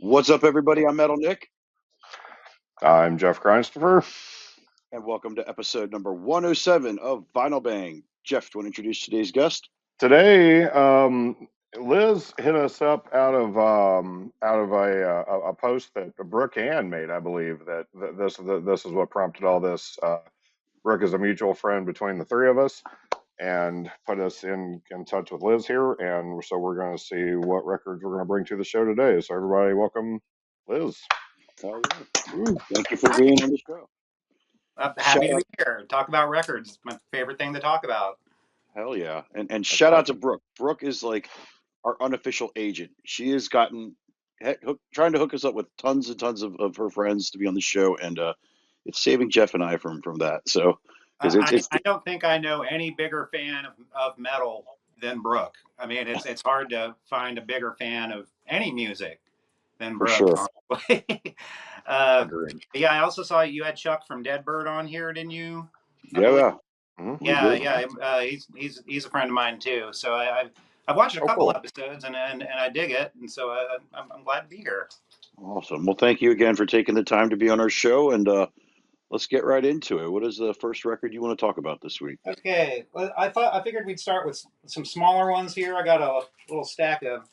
What's up, everybody? I'm Metal Nick, I'm Jeff Christopher. and welcome to episode number 107 of Vinyl Bang. Jeff, do you want to introduce today's guest? Today, Liz hit us up out of a post that Brooke Ann made. I believe that this is what prompted all this. Brooke is a mutual friend between the three of us, and put us in touch with Liz here, and so we're going to see what records we're going to bring to the show today. So everybody, welcome, Liz. Oh, yeah. Thank you for being on the show. I'm Shout happy to out, be here. Talk about records. It's my favorite thing to talk about. hell yeah, and That's shout out to awesome. Brooke. Brooke is like our unofficial agent. She has gotten trying to hook us up with tons and tons of her friends to be on the show, and it's saving Jeff and I from that. So because I don't think I know any bigger fan of metal than Brooke. I mean, it's hard to find a bigger fan of any music than for Brooke. sure. uh, Agreed. yeah, I also saw you had Chuck from Deadbird on here, didn't you? I Yeah, believe. yeah, Mm-hmm. we Yeah, did. yeah. He's a friend of mine too. So I've watched a Oh, couple cool. episodes and I dig it, and so I'm glad to be here. Awesome. Well, thank you again for taking the time to be on our show, and let's get right into it. What is the first record you want to talk about this week? Okay, well, I figured we'd start with some smaller ones here. I got a little stack of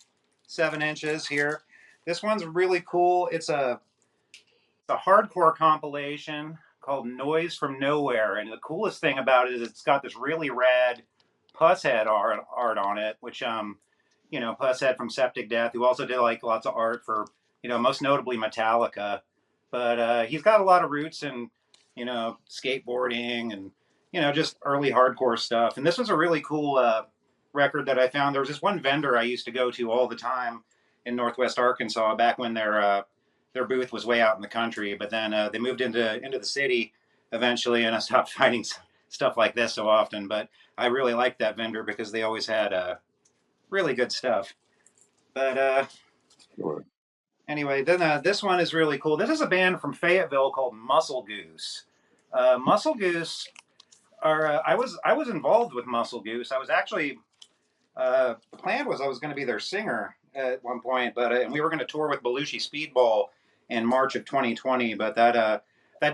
7 inches here. This one's really cool. It's a hardcore compilation called Noise from Nowhere, and the coolest thing about it is it's got this really rad Pusshead art on it, which Pusshead from Septic Death, who also did like lots of art for most notably Metallica, but he's got a lot of roots in skateboarding and just early hardcore stuff. And this was a really cool record that I found. There was this one vendor I used to go to all the time in Northwest Arkansas back when their booth was way out in the country, but then they moved into the city eventually, and I stopped finding stuff like this so often. But I really liked that vendor because they always had really good stuff. But Sure. anyway, then this one is really cool. This is a band from Fayetteville called Muscle Goose. Muscle Goose are I was involved with Muscle Goose. I was actually the plan was I was going to be their singer at one point, but and we were going to tour with Belushi Speedball in March of 2020, but that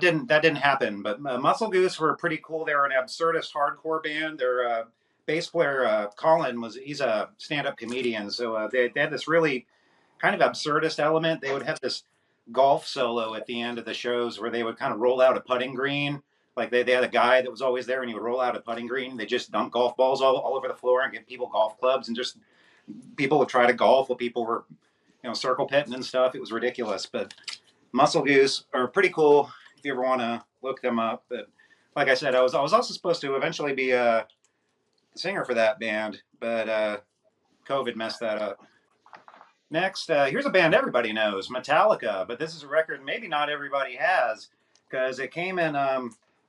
didn't happen. But Muscle Goose were pretty cool. They were an absurdist hardcore band. Their bass player Colin he's a stand-up comedian, so they had this really kind of absurdist element. They would have this golf solo at the end of the shows where they would kind of roll out a putting green. Like they had a guy that was always there and he would roll out a putting green. They just dump golf balls all over the floor and give people golf clubs, and just people would try to golf while people were, circle pitting and stuff. It was ridiculous. But Muscle Goose are pretty cool if you ever want to look them up. But like I said, I was also supposed to eventually be a singer for that band, but COVID messed that up. Next, here's a band everybody knows, Metallica, but this is a record maybe not everybody has because it came in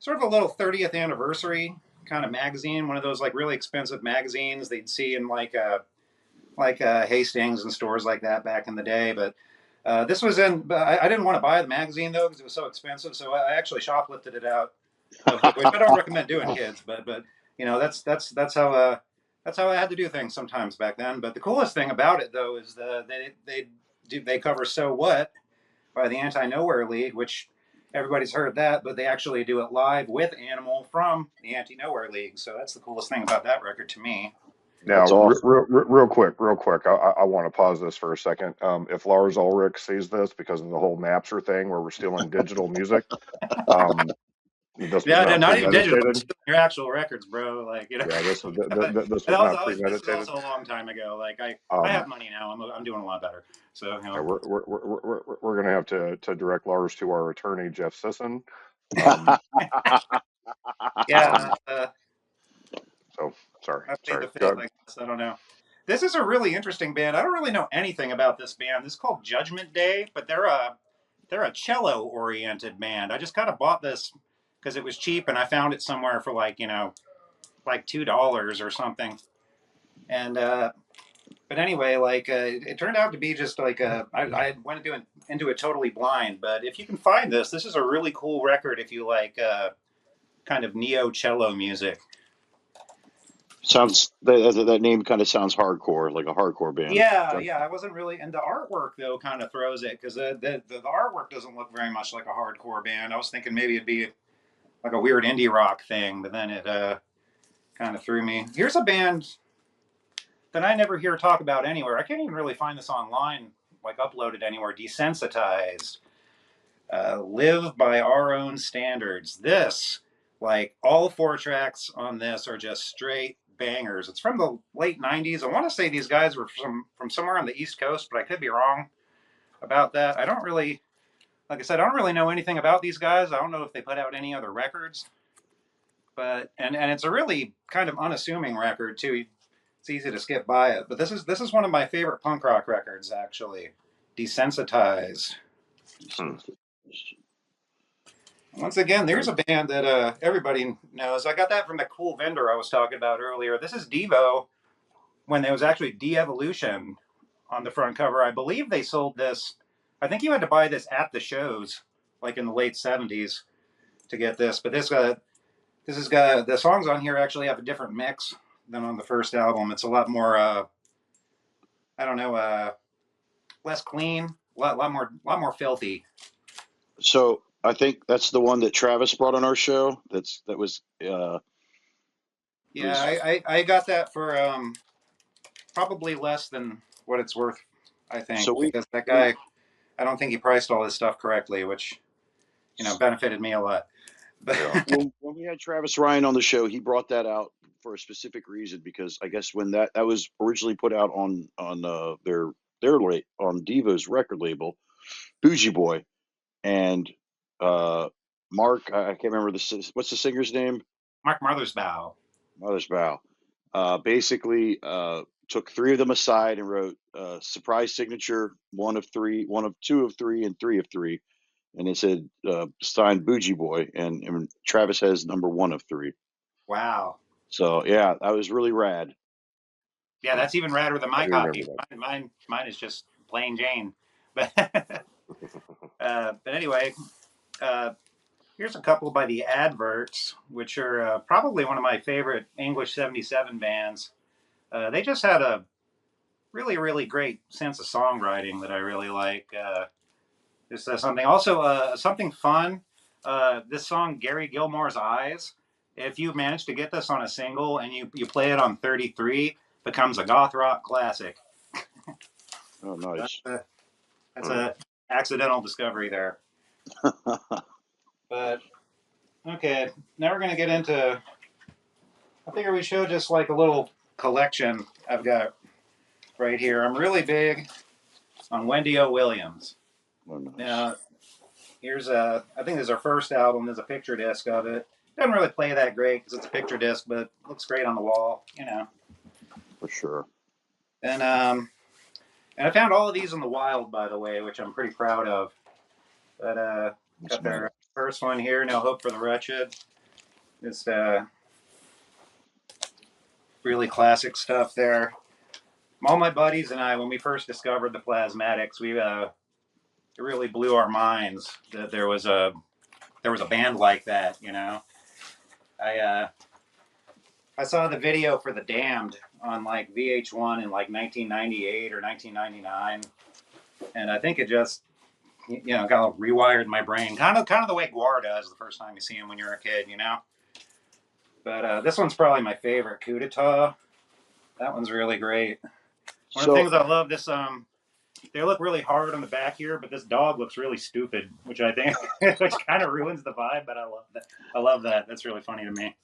sort of a little 30th anniversary kind of magazine, one of those like really expensive magazines they'd see in like Hastings and stores like that back in the day. But this was in. I didn't want to buy the magazine though because it was so expensive, so I actually shoplifted it out, which I don't recommend doing, kids. But that's how I had to do things sometimes back then. But the coolest thing about it though is they cover "So What" by the Anti Nowhere League, which everybody's heard that, but they actually do it live with Animal from the Anti Nowhere League. So that's the coolest thing about that record to me. Now, That's awesome. real quick, I want to pause this for a second. If Lars Ulrich sees this because of the whole Napster thing where we're stealing digital music, this was Yeah, not not even digital. premeditated. Your actual records, bro. Like Yeah, this this was not was premeditated. also a long time ago. Like I Um, have money now. I'm doing a lot better. So yeah, we're gonna have to direct Lars to our attorney Jeff Sisson. Um, yeah. um, so sorry, I played sorry. the Go fifth. ahead. I guess I don't know. This is a really interesting band. I don't really know anything about this band. This is called Judgment Day, but they're a cello oriented band. I just kind of bought this because it was cheap, and I found it somewhere for like $2 or something. And but anyway, like it turned out to be just like I went into it totally blind. But if you can find this is a really cool record if you like kind of neo cello music. Sounds that name kind of sounds hardcore, like a hardcore band. Yeah, yeah. I wasn't really, and the artwork though kind of throws it because the artwork doesn't look very much like a hardcore band. I was thinking maybe it'd be like a weird indie rock thing, but then it kind of threw me. Here's a band that I never hear talk about anywhere. I can't even really find this online, like uploaded anywhere. Desensitized. Live by our own standards. This, like all 4 tracks on this, are just straight bangers. It's from the late '90s. I want to say these guys were from somewhere on the East Coast, but I could be wrong about that. I don't really, like I said, I don't really know anything about these guys. I don't know if they put out any other records, but and it's a really kind of unassuming record too. It's easy to skip by it, but this is one of my favorite punk rock records actually. Desensitized. Hmm. Once again, there's a band that everybody knows. I got that from the cool vendor I was talking about earlier. This is Devo when there was actually De-Evolution on the front cover. I believe they sold this. I think you had to buy this at the shows, like in the late '70s, to get this. But this has got the songs on here actually have a different mix than on the first album. It's a lot more, I don't know, less clean, lot more filthy. So I think that's the one that Travis brought on our show. That was Yeah, I got that for probably less than what it's worth, I think, so because that we guy, I don't think he priced all his stuff correctly, which benefited me a lot. Yeah. when we had Travis Ryan on the show, he brought that out for a specific reason because I guess when that was originally put out on their late on Devo's record label, Bougie Boy, and Mark, I can't remember what's the singer's name? Mark Mothersbaugh. Mother's Bow. Basically, took 3 of them aside and wrote surprise signature, one of three, one of two of three, and 3 of 3. And it said signed Bougie Boy, and Travis has number 1 of 3. Wow. So yeah, that was really rad. Yeah, that's even radder than I my do remember copy. that. Mine is just plain Jane. But but anyway, uh, here's a couple by the Adverts, which are probably one of my favorite English '77 bands. They just had a really great sense of songwriting that I really like. Just something also something fun. This song Gary Gilmore's Eyes. If you manage to get this on a single and you play it on 33, becomes a goth rock classic. Oh, That's nice. a, that's Hmm. a accidental discovery there. But okay, now we're gonna get into. I figure we show just like a little collection I've got right here. I'm really big on Wendy O. Williams. Oh, nice. Now, here's I think this is her first album. There's a picture disc of it. Doesn't really play that great because it's a picture disc, but it looks great on the wall, For sure. And I found all of these in the wild, by the way, which I'm pretty proud of. But That's got nice. their first one here. No Hope for the Wretched. It's really classic stuff there. All my buddies and I, when we first discovered the Plasmatics, it really blew our minds that there was a band like that. I I saw the video for The Damned on like VH1 in like 1998 or 1999, and I think it just kind of rewired my brain, kind of the way Guar does the first time you see him when you're a kid. But this one's probably my favorite, Coup d'etat. That one's really great. One of the So things I love this they look really hard on the back here, but this dog looks really stupid, which I think which kind of ruins the vibe. But I love that. I love that. That's really funny to me.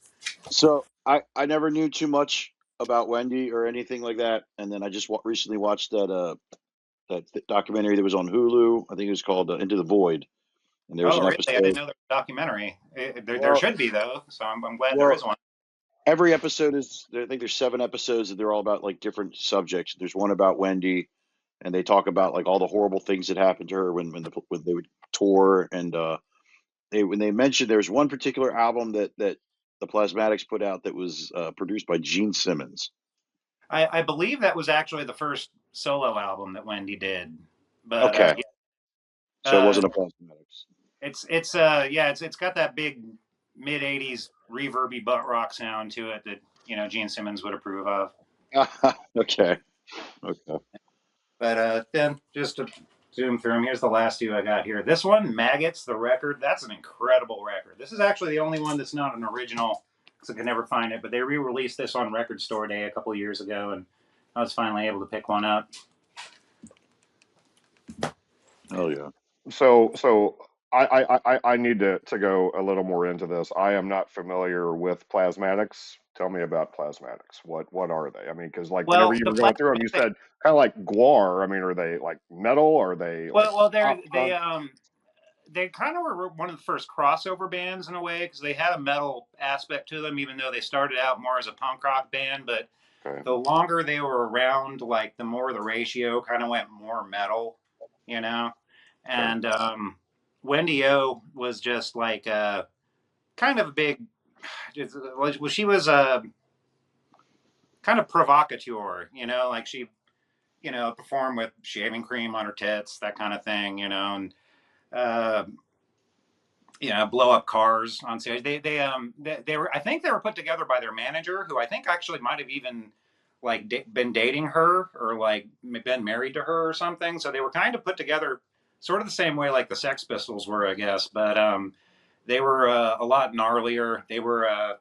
so I never knew too much about Wendy or anything like that, and then I just recently watched that documentary that was on Hulu. I think it was called Into the Void, and there was Oh, an really? I didn't episode. know there was a documentary. There Well, should be though, so I'm glad there is well, one. every episode is. I think there's 7 episodes, and they're all about like different subjects. There's one about Wendy, and they talk about like all the horrible things that happened to her when they would tour, and when they mentioned there's one particular album that the Plasmatics put out that was produced by Gene Simmons. I believe that was actually the first solo album that Wendy did, but Okay, so it uh, wasn't a Plasmatics. it's got that big mid '80s reverby butt rock sound to it that Gene Simmons would approve of. Okay. Okay. But then just to zoom through them, here's the last two I got here. This one, Maggots, the record, that's an incredible record. This is actually the only one that's not an original because I could never find it. But they re-released this on Record Store Day a couple years ago, and I was finally able to pick one up. Oh yeah. So I need to go a little more into this. I am not familiar with plasmatics. Tell me about plasmatics. What are they? I mean, because like whenever Well, you the were going through them, you plasmatic. said kind of like guar. I mean, are they like metal? Are they like Well, pop punk? they kind of were one of the first crossover bands in a way because they had a metal aspect to them, even though they started out more as a punk rock band. But Okay, the longer they were around, like the more the ratio kind of went more metal, you know. okay, And Wendy O was just like kind of a big. Well, she was a kind of provocateur, like she, performed with shaving cream on her tits, that kind of thing, and uh, blow up cars on stage. They were, I think they were put together by their manager, who I think actually might have even like been dating her or like been married to her or something. So they were kind of put together sort of the same way like the Sex Pistols were, I guess. But they were a lot gnarlier. They were a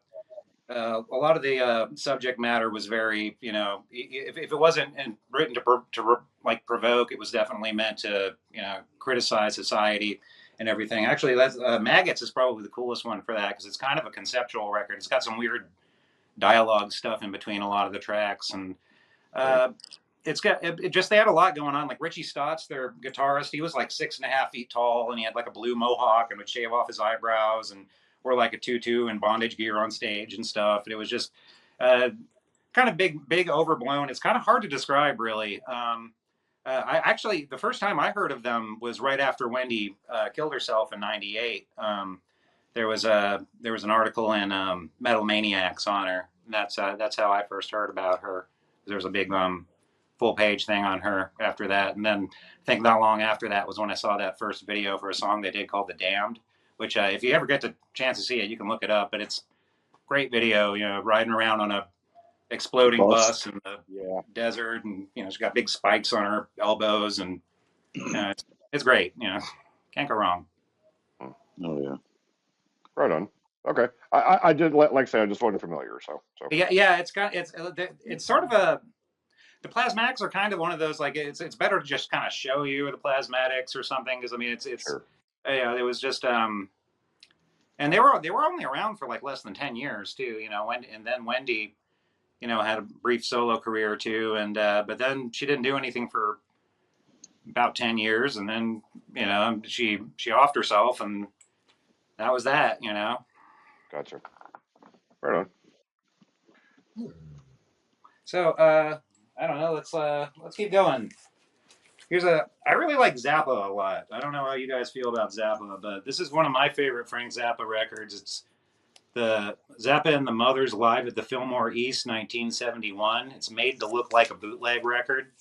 lot of the subject matter was very, if it wasn't written to like provoke, it was definitely meant to, criticize society and everything. Actually, that's Maggots is probably the coolest one for that because it's kind of a conceptual record. It's got some weird dialogue stuff in between a lot of the tracks, and okay, uh, it just they had a lot going on. Like Richie Stotts, their guitarist, he was like 6.5 feet tall, and he had like a blue mohawk and would shave off his eyebrows and wore like a tutu and bondage gear on stage and stuff. And it was just uh, kind of big, overblown. It's kind of hard to describe, really. I actually the first time I heard of them was right after Wendy killed herself in '98. There was an article in Metal Maniacs on her. That's how I first heard about her. There was a big full page thing on her after that, and then I think not long after that was when I saw that first video for a song they did called "The Damned," which if you ever get the chance to see it, you can look it up. But it's a great video, riding around on a exploding Bust. bus in the yeah, desert, and she's got big spikes on her elbows, and it's great. Can't go wrong. Hmm. Oh yeah. Right on. Okay, I did like I say I just wasn't familiar. So Yeah, it's sort of a the plasmatics are kind of one of those like it's better to just kind of show you the plasmatics or something because I mean it's sure. it was just and they were only around for like less than 10 years too, and then Wendy had a brief solo career too, and but then she didn't do anything for about 10 years, and then she offed herself, and that was that. Gotcha. Right on. So I don't know. Let's keep going. I really like Zappa a lot. I don't know how you guys feel about Zappa, but this is one of my favorite Frank Zappa records. It's the Zappa and the Mothers live at the Fillmore East, 1971. It's made to look like a bootleg record,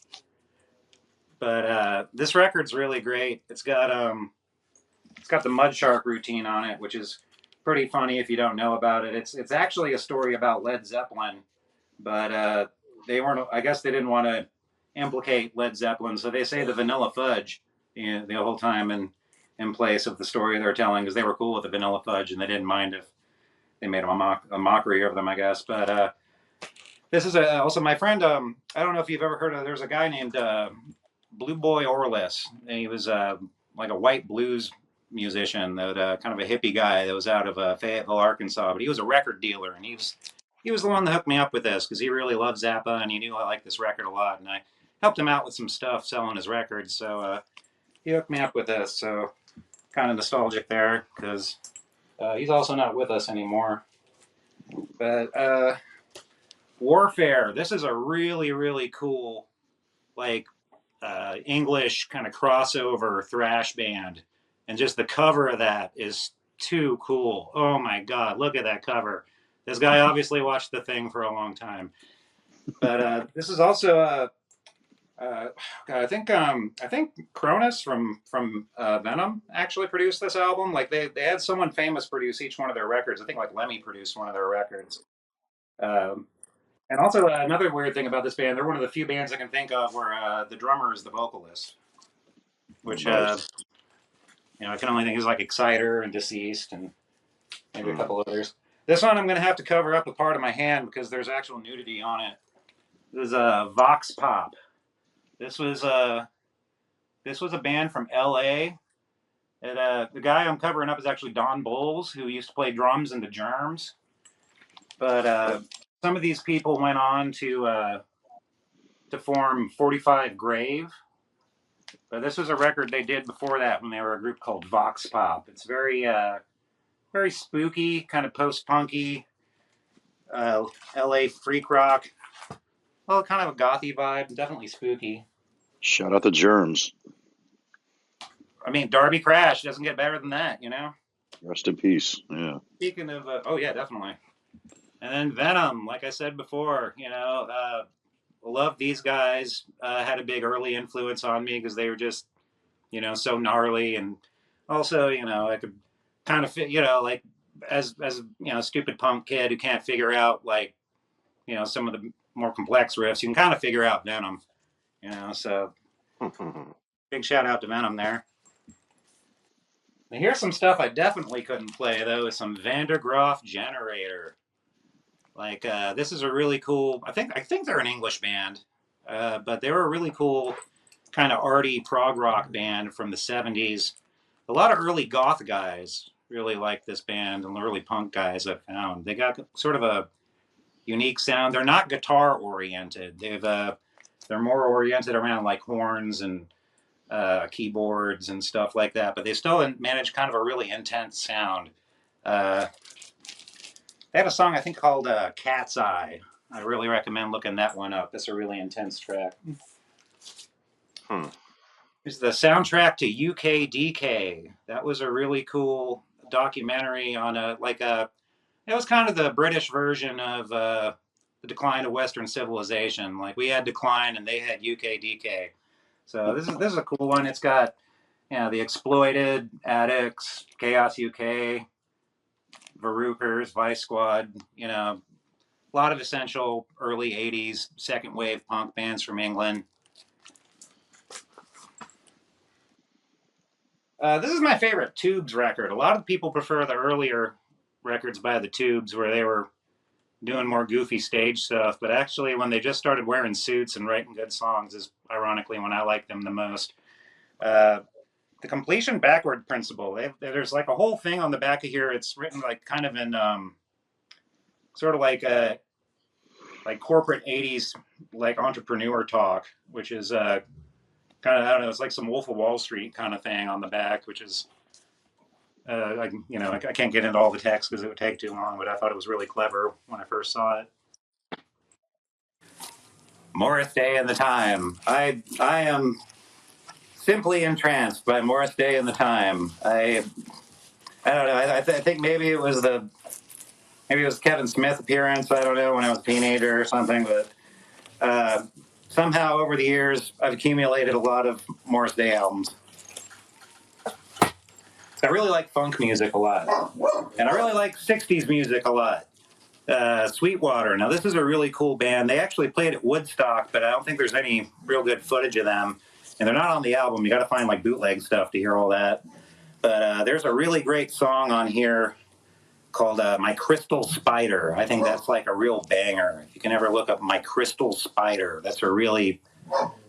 but this record's really great. It's got the Mud Shark routine on it, which is pretty funny if you don't know about it. It's actually a story about Led Zeppelin, but they weren't. I guess they didn't want to implicate Led Zeppelin, so they say the Vanilla Fudge the whole time in place of the story they're telling because they were cool with the Vanilla Fudge and they didn't mind if they made a mockery of them, I guess. But this is also my friend. I don't know if you've ever heard of. There's a guy named Blue Boy Orlis. And he was like a white blues musician, that kind of a hippie guy that was out of Fayetteville, Arkansas. But he was a record dealer, and he was the one that hooked me up with this because he really loved Zappa and he knew I liked this record a lot, and I helped him out with some stuff selling his records. So he hooked me up with this. So kind of nostalgic there because he's also not with us anymore. But Warfare. This is a really, really cool, like English kind of crossover thrash band, and just the cover of that is too cool. Oh my god, look at that cover. This guy obviously watched The Thing for a long time, but this is also I think Cronus from Venom actually produced this album. Like they had someone famous produce each one of their records. I think like Lemmy produced one of their records. Um, and also another weird thing about this band, they're one of the few bands I can think of where the drummer is the vocalist, which Nice. I can only think is like Exciter and Deceased and maybe a Mm. couple others. This one I'm going to have to cover up a part of my hand because there's actual nudity on it. This is Vox Pop. This was a band from L.A. The guy I'm covering up is actually Don Bowles, who used to play drums in the Germs. But some of these people went on to form 45 Grave. But this was a record they did before that when they were a group called Vox Pop. It's very spooky, kind of post-punky, LA freak rock. Well, kind of a gothy vibe, definitely spooky. Shout out the Germs. I mean, Darby Crash doesn't get better than that, you know? Rest in peace. Yeah. Speaking of, oh yeah, definitely. And then Venom, like I said before, love these guys. Had a big early influence on me because they were just, so gnarly. And also, I could kind of, like as a stupid punk kid who can't figure out, like, some of the more complex riffs, you can kind of figure out Venom, so big shout out to Venom there. Now here's some stuff I definitely couldn't play though, is some Vandergraaf Generator. Like this is a really cool. I think they're an English band, but they were a really cool kind of arty prog rock band from the '70s. A lot of early goth guys really like this band, and the early punk guys I found. They got sort of a unique sound. They're not guitar oriented. They're more oriented around like horns and keyboards and stuff like that. But they still manage kind of a really intense sound. They had a song I think called "Cat's Eye." I really recommend looking that one up. It's a really intense track. It's the soundtrack to UKDK. That was a really cool documentary on it was kind of the British version of the decline of Western civilization. Like we had decline and they had UKDK. So this is a cool one. It's got the Exploited, Addicts, Chaos UK, Varukers, Vice Squad. A lot of essential early '80s second wave punk bands from England. This is my favorite Tubes record. A lot of people prefer the earlier records by the Tubes where they were doing more goofy stage stuff, but actually when they just started wearing suits and writing good songs is ironically when I like them the most. The completion backward principle. There's like a whole thing on the back of here. It's written like kind of in sort of like corporate '80s like entrepreneur talk, which is kind of, I don't know, it's like some Wolf of Wall Street kind of thing on the back, which is I can't get into all the text because it would take too long, but I thought it was really clever when I first saw it. Morris Day and the Time. I am simply entranced by Morris Day and the Time. I don't know. I think maybe it was Kevin Smith appearance. I don't know, when I was a teenager or something, but somehow over the years I've accumulated a lot of Morris Day albums. I really like funk music a lot, and I really like '60s music a lot. Sweetwater. Now this is a really cool band. They actually played at Woodstock, but I don't think there's any real good footage of them, and they're not on the album. You got to find like bootleg stuff to hear all that. But there's a really great song on here called "My Crystal Spider." I think that's like a real banger. If you can ever look up "My Crystal Spider," that's a really,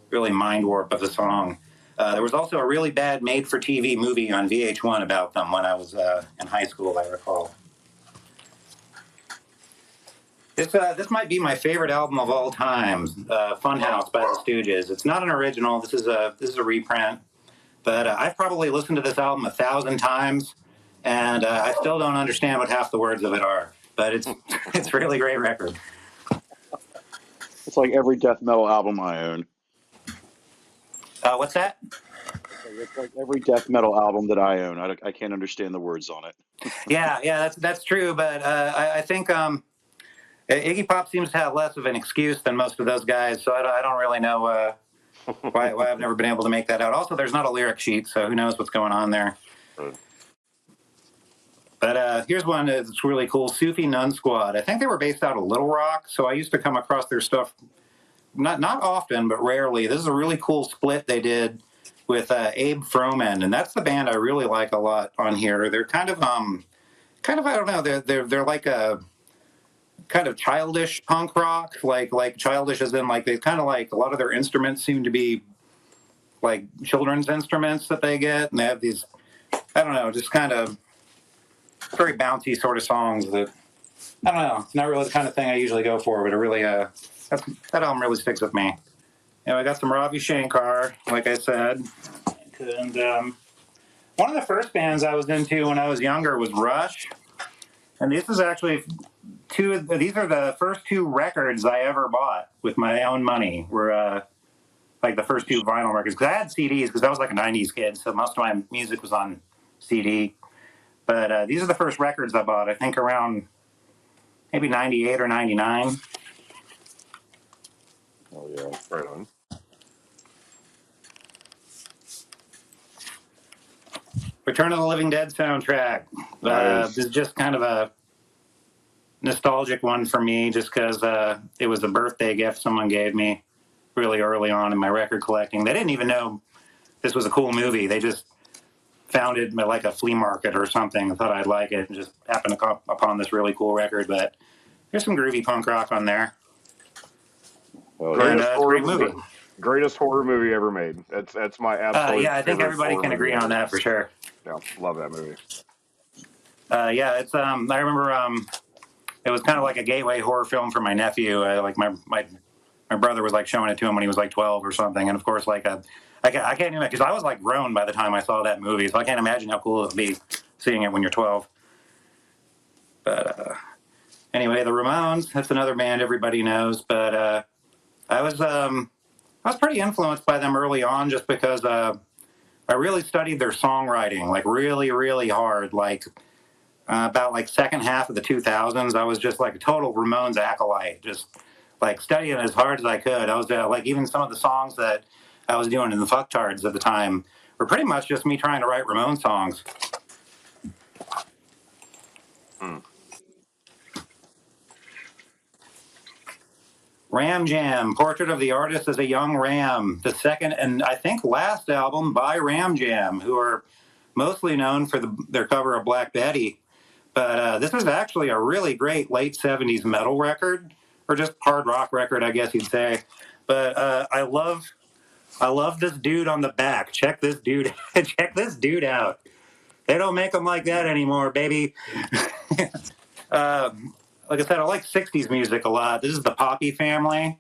really mind warp of a song. There was also a really bad made-for-TV movie on VH1 about them when I was in high school, I recall. This might be my favorite album of all time, Funhouse by the Stooges. It's not an original. This is a reprint, but I've probably listened to this album 1,000 times, and I still don't understand what half the words of it are. But it's a really great record. It's like every death metal album I own. What's that? It's like every death metal album that I own. I can't understand the words on it. Yeah, that's true. But I think Iggy Pop seems to have less of an excuse than most of those guys. So I don't really know why I've never been able to make that out. Also, there's not a lyric sheet, so who knows what's going on there. But here's one that's really cool, Sufi Nun Squad. I think they were based out of Little Rock, so I used to come across their stuff not often, but rarely. This is a really cool split they did with Abe Froman, and that's the band I really like a lot on here. They're kind of I don't know, they're like a kind of childish punk rock, like childish as in like they kind of like a lot of their instruments seem to be like children's instruments that they get, and they have these, I don't know, just kind of very bouncy sort of songs that, I don't know, it's not really the kind of thing I usually go for, but it really that album really sticks with me. I got some Ravi Shankar, like I said, and one of the first bands I was into when I was younger was Rush, and this is actually these are the first two records I ever bought with my own money. Were like the first two vinyl records, because I had CDs because I was like a '90s kid, so most of my music was on CD. But these are the first records I bought. I think around maybe '98 or '99. Oh yeah, right on. Return of the Living Dead soundtrack. Nice. This is just kind of a nostalgic one for me, just because it was a birthday gift someone gave me really early on in my record collecting. They didn't even know this was a cool movie. They just found it at like a flea market or something and thought I'd like it, and just happened to come upon this really cool record. But there's some groovy punk rock on there. Oh, And yeah. it's a great movie. Greatest horror movie ever made. That's my absolute. Yeah, I think favorite everybody horror can agree movie on ever. that for sure. Yeah, love that movie. Yeah, it's I remember it was kind of like a gateway horror film for my nephew. Like my brother was like showing it to him when he was like 12 or something, and of course I can't even, because I was like grown by the time I saw that movie, so I can't imagine how cool it would be seeing it when you're 12. But anyway, the Ramones, that's another band everybody knows, but I was pretty influenced by them early on, just because I really studied their songwriting like really, really hard. Like about like second half of the 2000s, I was just like a total Ramones acolyte, just like studying as hard as I could. I was like, even some of the songs that I was doing in the fucktards at the time were pretty much just me trying to write Ramones songs. Ram Jam, Portrait of the Artist as a Young Ram, the second and I think last album by Ram Jam, who are mostly known for their cover of Black Betty. But this is actually a really great late 70s metal record, or just hard rock record, I guess you'd say. But I love this dude on the back. Check this dude out. They don't make them like that anymore, baby. Like I said, I like 60s music a lot. This is the Poppy Family.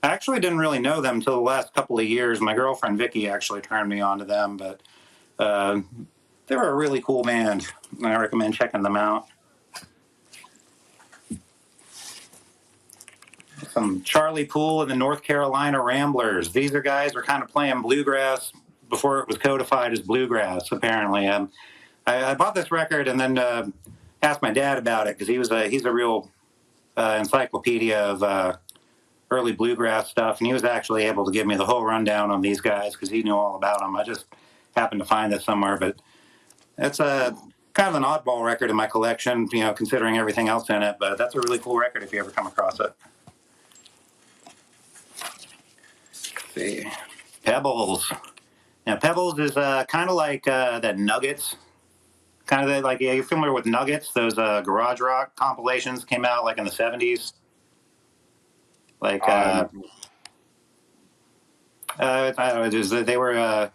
I actually didn't really know them until the last couple of years. My girlfriend Vicky actually turned me on to them, but they were a really cool band. I recommend checking them out. Some Charlie Poole and the North Carolina Ramblers. These are guys who were kind of playing bluegrass before it was codified as bluegrass, apparently. I bought this record and then asked my dad about it, because he's a real encyclopedia of early bluegrass stuff, and he was actually able to give me the whole rundown on these guys because he knew all about them. I just happened to find this somewhere, but it's a kind of an oddball record in my collection, considering everything else in it. But that's a really cool record if you ever come across it. Let's see, Pebbles. Now, Pebbles is kind of like that Nuggets. Kind of like, yeah, you're familiar with Nuggets? Those garage rock compilations came out like in the 70s. Like, I don't know, they were, I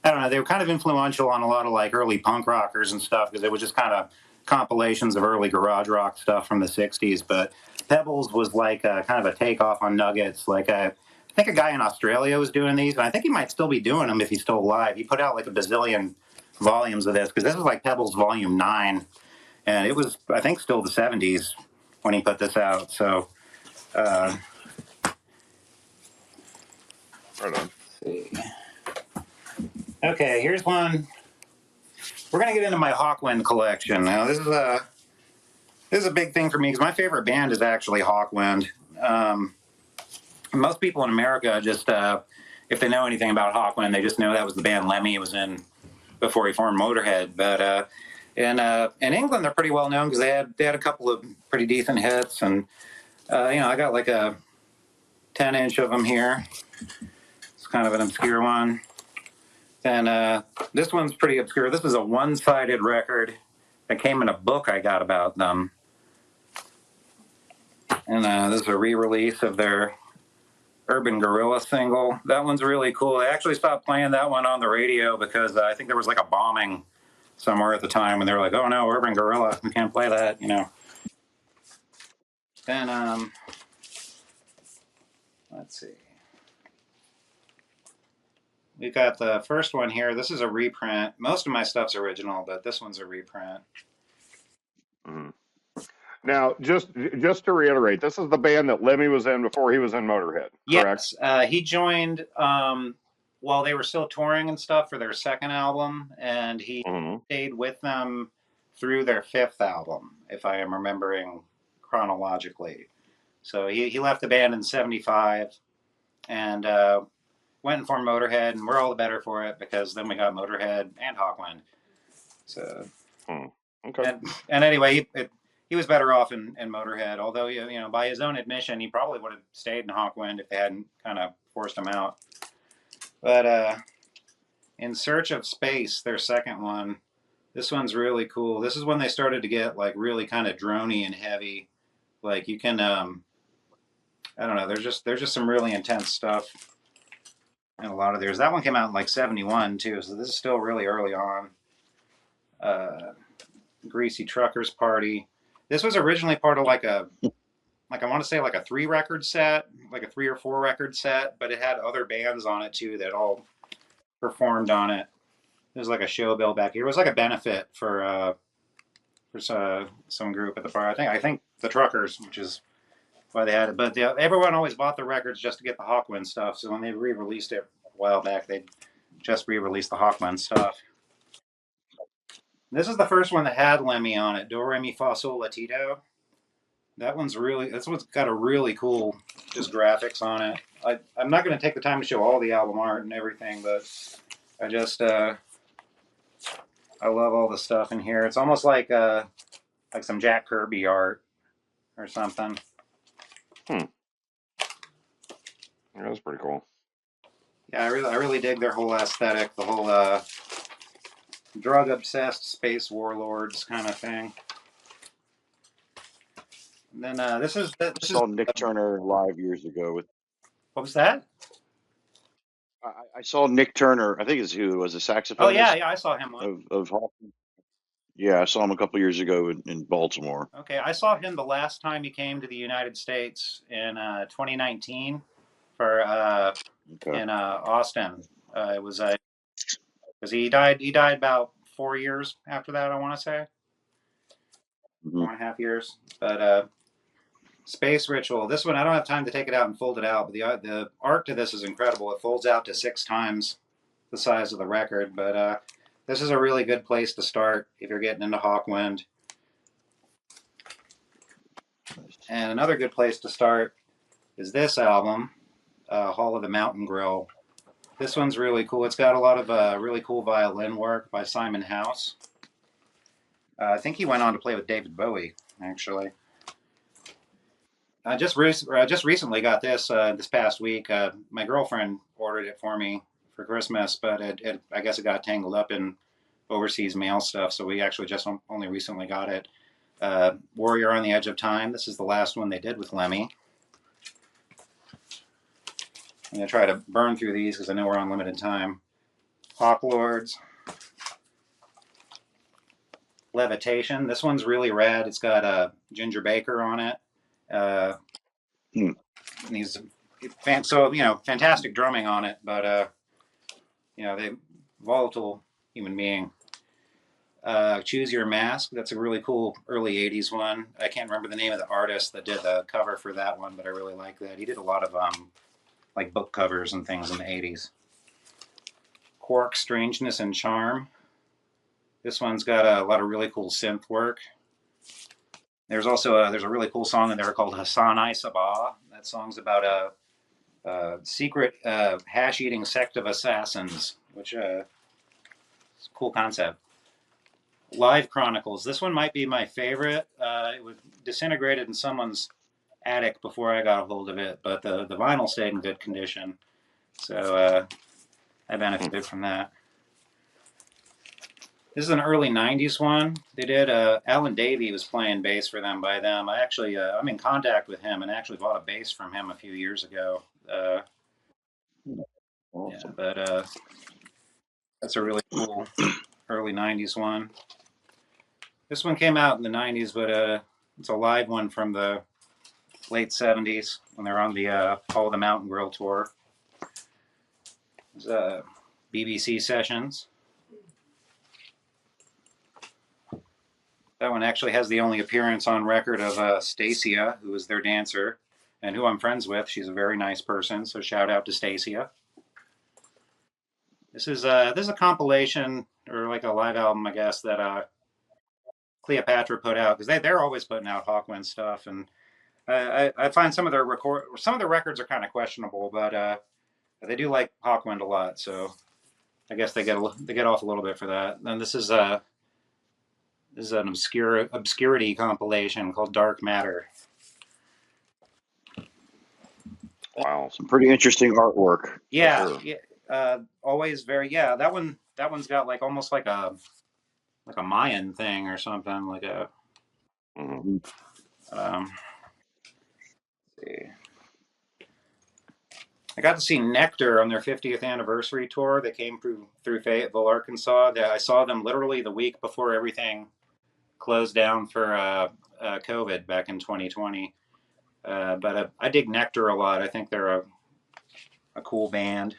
don't know, they were kind of influential on a lot of like early punk rockers and stuff, because it was just kind of compilations of early garage rock stuff from the 60s. But Pebbles was like kind of a takeoff on Nuggets. Like, I think a guy in Australia was doing these, and I think he might still be doing them if he's still alive. He put out like a bazillion volumes of this, because this is like Pebbles Volume 9, and it was, I think, still the 70s when he put this out. So, Right on. Okay, here's one. We're gonna get into my Hawkwind collection now. This is a big thing for me, because my favorite band is actually Hawkwind. Most people in America just, if they know anything about Hawkwind, they just know that was the band Lemmy was in before he formed Motorhead. But In England, they're pretty well known because they had a couple of pretty decent hits, and I got like a 10-inch of them here. It's kind of an obscure one. And this one's pretty obscure. This is a one-sided record that came in a book I got about them. And this is a re-release of their Urban Gorilla single. That one's really cool. I actually stopped playing that one on the radio because I think there was like a bombing somewhere at the time, and they were like, "Oh no, Urban Gorilla, we can't play that," Then let's see. We've got the first one here. This is a reprint. Most of my stuff's original, but this one's a reprint. Mm-hmm. Now, just to reiterate, this is the band that Lemmy was in before he was in Motorhead, correct? Yes, he joined while they were still touring and stuff for their second album, and he stayed with them through their fifth album, if I am remembering chronologically. So he left the band in '75 and went and formed Motorhead, and we're all the better for it because then we got Motorhead and Hawkwind. So, okay. And anyway, he was better off in Motorhead, although, by his own admission, he probably would have stayed in Hawkwind if they hadn't kind of forced him out. But In Search of Space, their second one, this one's really cool. This is when they started to get like really kind of droney and heavy. Like you can, I don't know, there's just some really intense stuff in a lot of theirs. That one came out in like '71 too, so this is still really early on. Greasy Truckers Party. This was originally part of like I want to say like a 3-record set, like a 3 or 4 record set, but it had other bands on it too that all performed on it. There's like a show bill back here. It was like a benefit for some group at the bar. I think the Truckers, which is why they had it. But everyone always bought the records just to get the Hawkwind stuff. So when they re-released it a while back, they just re-released the Hawkwind stuff. This is the first one that had Lemmy on it. Do Re Mi Fa Sol La Ti Do. That's what's got a really cool just graphics on it. I'm not going to take the time to show all the album art and everything, but I just I love all the stuff in here. It's almost like some Jack Kirby art or something. Yeah, that's pretty cool. Yeah, I really dig their whole aesthetic, the whole drug obsessed space warlords kind of thing. And then this is I saw Nick Turner live years ago with. What was that? I saw Nick Turner. I think it's who was a saxophonist. Oh yeah, I saw him of Hawkwind. Yeah, I saw him a couple years ago in Baltimore. Okay, I saw him the last time he came to the United States in 2019 for in Austin. It was because he died about 4 years after that. I want to say 4.5 years. But Space Ritual. This one I don't have time to take it out and fold it out, but the art to this is incredible. It folds out to 6 times the size of the record, but this is a really good place to start if you're getting into Hawkwind. And another good place to start is this album, Hall of the Mountain Grill. This one's really cool. It's got a lot of really cool violin work by Simon House. I think he went on to play with David Bowie, actually. I just recently got this past week. My girlfriend ordered it for me for Christmas, but I guess it got tangled up in overseas mail stuff, so we actually just only recently got it. Warrior on the Edge of Time. This is the last one they did with Lemmy. I'm going to try to burn through these because I know we're on limited time. Hawk Lords. Levitation. This one's really rad. It's got Ginger Baker on it. He's fantastic drumming on it, but they volatile human being. Choose Your Mask. That's a really cool early '80s one. I can't remember the name of the artist that did the cover for that one, but I really like that. He did a lot of like book covers and things in the '80s. Quark, Strangeness and Charm. This one's got a lot of really cool synth work. There's also there's a really cool song in there called Hassan I Sabah. That song's about a secret hash-eating sect of assassins, which is a cool concept. Live Chronicles. This one might be my favorite. It was disintegrated in someone's attic before I got a hold of it, but the vinyl stayed in good condition. So I benefited from that. This is an early '90s one. They did. Alan Davey was playing bass for them by them. I'm in contact with him and actually bought a bass from him a few years ago. Awesome. Yeah, but that's a really cool early '90s one. This one came out in the '90s, but it's a live one from the late '70s when they're on the All the Mountain Grill tour. It's BBC sessions. That one actually has the only appearance on record of Stacia, who was their dancer, and who I'm friends with. She's a very nice person, so shout out to Stacia. This is a compilation or like a live album, I guess, that Cleopatra put out because they're always putting out Hawkwind stuff, and I find some of their records are kind of questionable, but they do like Hawkwind a lot, so I guess they get off a little bit for that. And this is an obscurity compilation called Dark Matter. Wow, Some pretty interesting artwork. Yeah, sure. yeah. Always very That one's got like almost like a Mayan thing or something like a. Mm-hmm. Let's see. I got to see Nectar on their 50th anniversary tour. They came through Fayetteville, Arkansas. I saw them literally the week before everything closed down for COVID back in 2020. But I dig Nectar a lot. I think they're a cool band.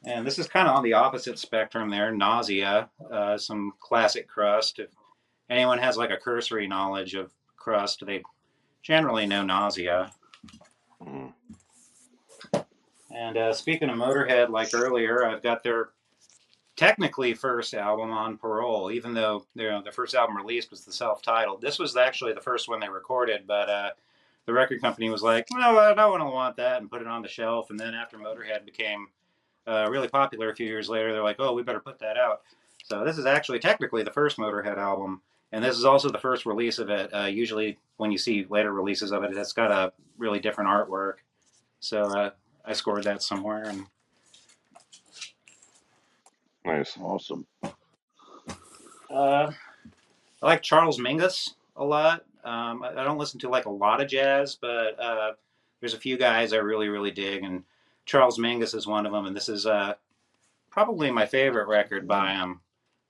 And this is kind of on the opposite spectrum there. Nausea, some classic Crust. If anyone has like a cursory knowledge of Crust, they generally know Nausea. Mm-hmm. And speaking of Motorhead, like earlier, I've got their technically first album on Parole, even though the first album released was the self-titled. This was actually the first one they recorded, but the record company was like, no, I don't want that, and put it on the shelf. And then after Motorhead became really popular a few years later, they're like, oh, we better put that out. So this is actually technically the first Motorhead album, and this is also the first release of it. Usually when you see later releases of it, it's got a really different artwork. So I scored that somewhere. And Nice. Awesome. I like Charles Mingus a lot. I don't listen to like a lot of jazz, but there's a few guys I really, really dig, and Charles Mingus is one of them. And this is probably my favorite record by him.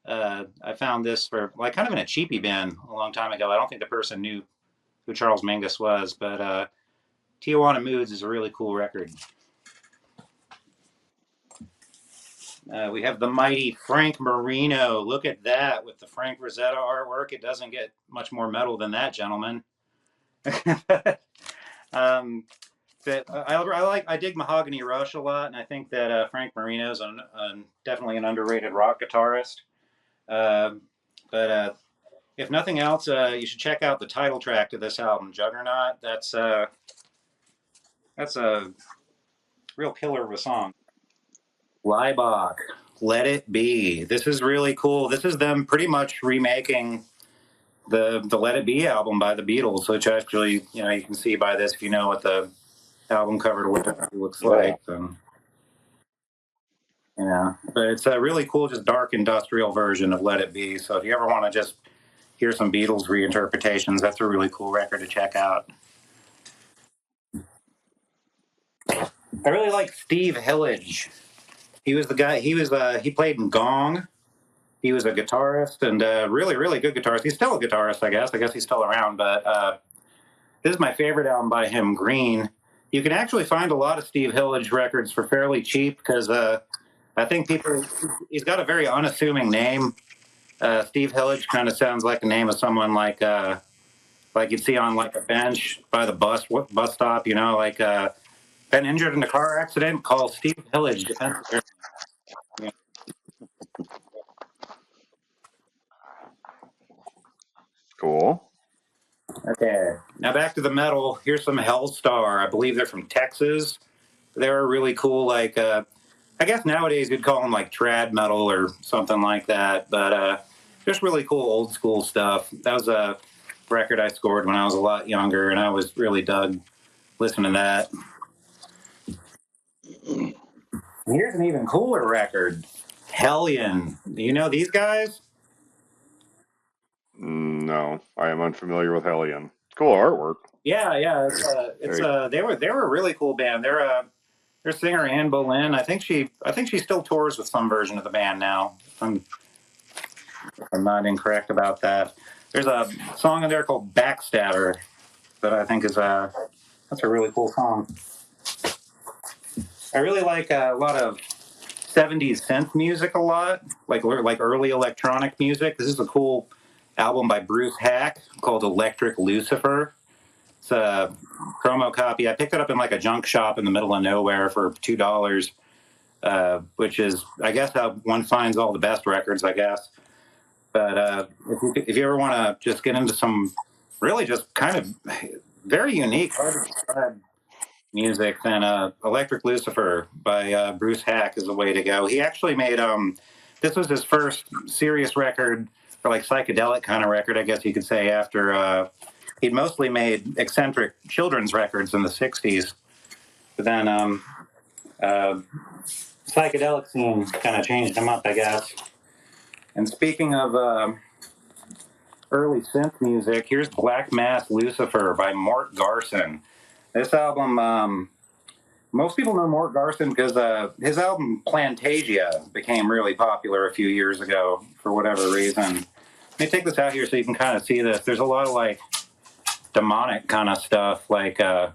I found this for like kind of in a cheapie bin a long time ago. I don't think the person knew who Charles Mingus was, but Tijuana Moods is a really cool record. We have the mighty Frank Marino. Look at that with the Frank Rosetta artwork. It doesn't get much more metal than that, gentlemen. I dig Mahogany Rush a lot, and I think that Frank Marino is definitely an underrated rock guitarist. But if nothing else, you should check out the title track to this album, Juggernaut. That's a real killer of a song. Leibach, Let It Be. This is really cool. This is them pretty much remaking the Let It Be album by the Beatles, which actually, you can see by this if you know what the album cover looks like. But it's a really cool, just dark industrial version of Let It Be. So if you ever want to just hear some Beatles reinterpretations, that's a really cool record to check out. I really like Steve Hillage. He was the guy. He played in Gong. He was a guitarist and really, really good guitarist. He's still a guitarist, I guess. I guess he's still around. But this is my favorite album by him, Green. You can actually find a lot of Steve Hillage records for fairly cheap because I think he's got a very unassuming name. Steve Hillage kind of sounds like the name of someone like you'd see on like a bench by the bus stop, been injured in a car accident, call Steve Hillage. Cool. Okay, now back to the metal. Here's some Hellstar. I believe they're from Texas. They're really cool. I guess nowadays you'd call them like trad metal or something like that. But just really cool old school stuff. That was a record I scored when I was a lot younger, and I was really dug listening to that. Here's an even cooler record, Hellion. Do you know these guys? No, I am unfamiliar with Hellion. Cool artwork. Yeah. They were a really cool band. Their singer Anne Boleyn. I think she still tours with some version of the band now. I'm not incorrect about that. There's a song in there called Backstabber that I think is that's a really cool song. I really like a lot of 70s synth music a lot, like early electronic music. This is a cool album by Bruce Hack called Electric Lucifer. It's a promo copy. I picked it up in like a junk shop in the middle of nowhere for $2, which is, I guess, how one finds all the best records, I guess. But if you ever want to just get into some really just kind of very unique, hard to describe music, then Electric Lucifer by Bruce Hack is the way to go. He actually made this was his first serious record, or like psychedelic kind of record, I guess you could say, after he'd mostly made eccentric children's records in the 60s. But then psychedelic scene kind of changed him up, I guess. And speaking of early synth music, here's Black Mass Lucifer by Mort Garson. This album, most people know Mort Garson because his album Plantasia became really popular a few years ago for whatever reason. Let me take this out here so you can kind of see this. There's a lot of like demonic kind of stuff, like kind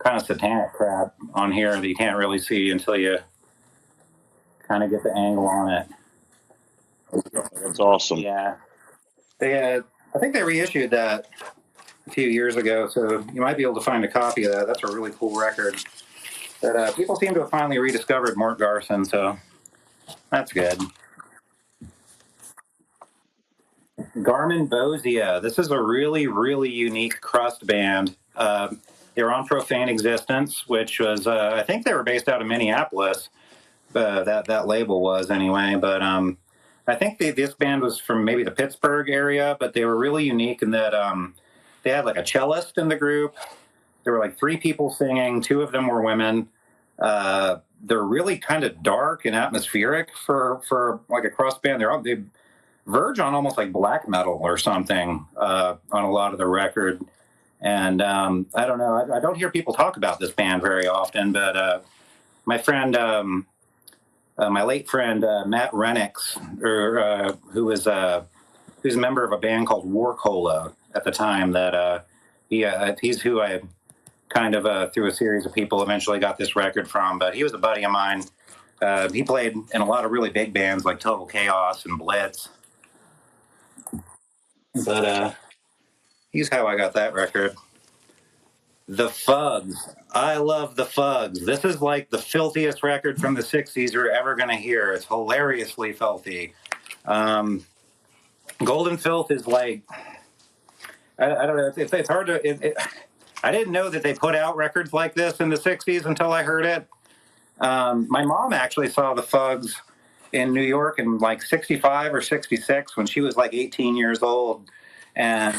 of satanic crap on here that you can't really see until you kind of get the angle on it. That's awesome. Yeah. I think they reissued that a few years ago, so you might be able to find a copy of that. That's a really cool record. But people seem to have finally rediscovered Mort Garson, so that's good. Garmin Bosia. This is a really, really unique crust band. They were on Profane Existence, which was, I think they were based out of Minneapolis. That label was anyway. But I think this band was from maybe the Pittsburgh area, but they were really unique in that they had like a cellist in the group. There were like 3 people singing. 2 of them were women. They're really kind of dark and atmospheric for like a crust band. They verge on almost like black metal or something on a lot of the record. And I don't know. I don't hear people talk about this band very often, but my friend, my late friend Matt Renix, who's a member of a band called War Cola at the time, that he's who I kind of through a series of people eventually got this record from. But he was a buddy of mine. He played in a lot of really big bands like Total Chaos and Blitz. But here's how I got that record. The Fugs. I love the Fugs. This is like the filthiest record from the 60s you're ever going to hear. It's hilariously filthy. Golden Filth is like, I don't know, it's hard to, I didn't know that they put out records like this in the 60s until I heard it. My mom actually saw the Fugs in New York in like 65 or 66 when she was like 18 years old. And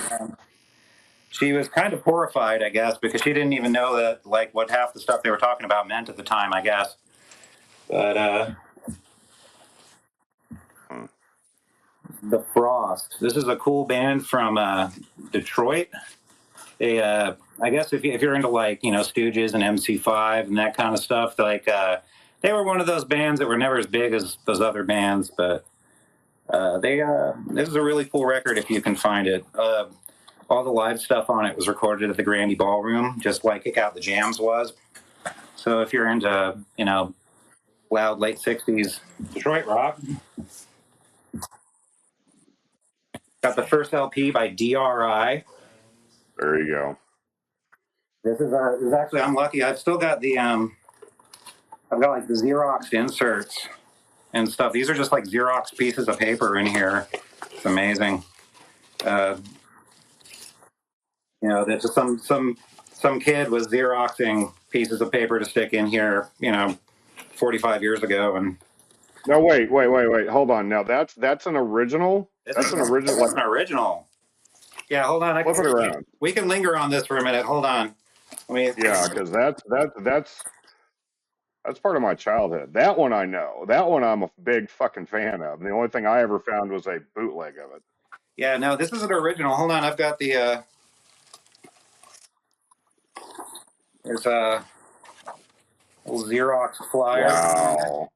she was kind of horrified, I guess, because she didn't even know that like what half the stuff they were talking about meant at the time, I guess. But The Frost. This is a cool band from Detroit. They, I guess, if you're into like Stooges and MC5 and that kind of stuff, like they were one of those bands that were never as big as those other bands, but this is a really cool record if you can find it. All the live stuff on it was recorded at the Grandy Ballroom, just like Kick Out the Jams was. So if you're into loud late 60s Detroit rock, got the first LP by DRI. There you go. This is actually, I'm lucky. I've still got I've got like the Xerox inserts and stuff. These are just like Xerox pieces of paper in here. It's amazing. There's just some kid was Xeroxing pieces of paper to stick in here, 45 years ago. And No, wait. Hold on. Now that's an original. That's an original. This is an original. Yeah, hold on. Flip it around. We can linger on this for a minute. Hold on. Yeah, because that's part of my childhood. That one I know. That one I'm a big fucking fan of. And the only thing I ever found was a bootleg of it. Yeah, no, this is an original. Hold on, I've got the there's a little Xerox flyer. Wow.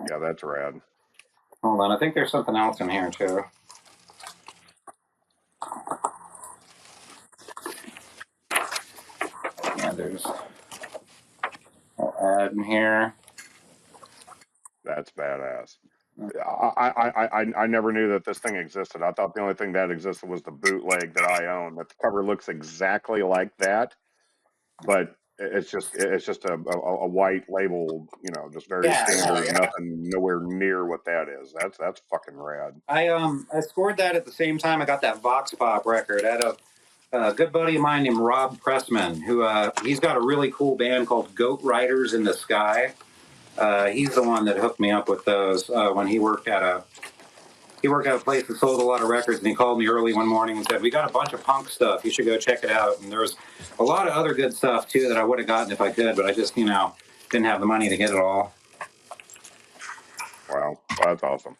Yeah, that's rad. Hold on, I think there's something else in here too. Yeah, there's an ad in here. That's badass. I never knew that this thing existed. I thought the only thing that existed was the bootleg that I own. That the cover looks exactly like that, but it's just a white label, just very standard. Yeah. Nothing, nowhere near what that is. That's fucking rad. I scored that at the same time I got that Vox Pop record. I had a good buddy of mine named Rob Pressman, who he's got a really cool band called Goat Riders in the Sky. He's the one that hooked me up with those when he worked at a place that sold a lot of records, and he called me early one morning and said, "We got a bunch of punk stuff. You should go check it out." And there was a lot of other good stuff too that I would have gotten if I could, but I just didn't have the money to get it all. Wow, that's awesome.